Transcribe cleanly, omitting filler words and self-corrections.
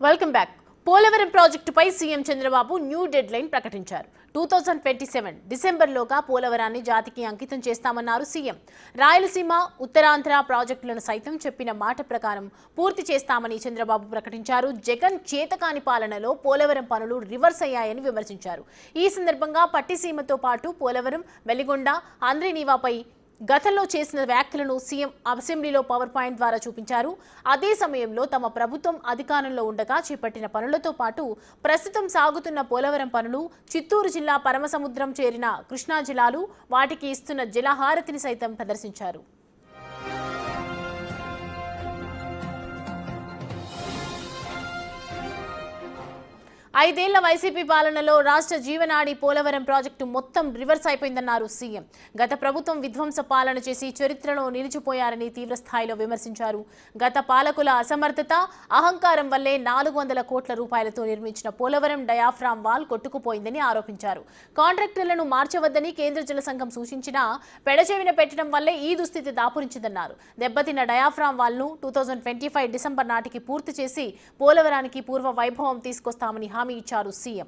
Welcome back. Polavaram ప్రాజెక్టుపై CM Chandrababu new deadline ప్రకటించారు. 2027 డిసెంబర్లోగా పోలవరాన్ని జాతికి అంకితం చేస్తామన్నారు సీఎం. రాయలసీమ, ఉత్తరాంధ్ర ప్రాజెక్టులను సైతం చెప్పిన మాట ప్రకారం పూర్తి చేస్తామని చంద్రబాబు ప్రకటించారు. జగన్ చేతకాని పాలనలో పోలవరం పనులు రివర్స్ అయ్యాయని విమర్శించారు. ఈ సందర్భంగా పట్టిసీమతో పాటు పోలవరం, వెలిగొండ, ఆంధ్రనీవాపై గతంలో చేసిన వ్యాఖ్యలను సీఎం అసెంబ్లీలో పవర్ పాయింట్ ద్వారా చూపించారు. అదే సమయంలో తమ ప్రభుత్వం అధికారంలో ఉండగా చేపట్టిన పనులతో పాటు ప్రస్తుతం సాగుతున్న పోలవరం పనులు, చిత్తూరు జిల్లా పరమసముద్రం చేరిన కృష్ణా జలాలు, వాటికి ఇస్తున్న జలహారతిని సైతం ప్రదర్శించారు. ఐదేళ్ల వైసీపీ పాలనలో రాష్ట్ర జీవనాడి పోలవరం ప్రాజెక్టు మొత్తం రివర్స్ అయిపోయిందన్నారు సీఎం. గత ప్రభుత్వం విధ్వంస పాలన చేసి చరిత్రలో నిలిచిపోయారని తీవ్రస్థాయిలో విమర్శించారు. గత పాలకుల అసమర్థత, అహంకారం వల్లే 400 కోట్ల రూపాయలతో నిర్మించిన పోలవరం డయాఫ్రామ్ వాల్ కొట్టుకుపోయిందని ఆరోపించారు. కాంట్రాక్టర్లను మార్చవద్దని కేంద్ర జల సంఘం సూచించినా పెడచెవిన పెట్టడం వల్లే ఈ దుస్థితి దాపురించిందన్నారు. దెబ్బతిన్న డయాఫ్రామ్ వాల్ను 2025 డిసెంబర్ నాటికి పూర్తి చేసి పోలవరానికి పూర్వ వైభవం తీసుకొస్తామని హామీ ఇచ్చారు సీఎం.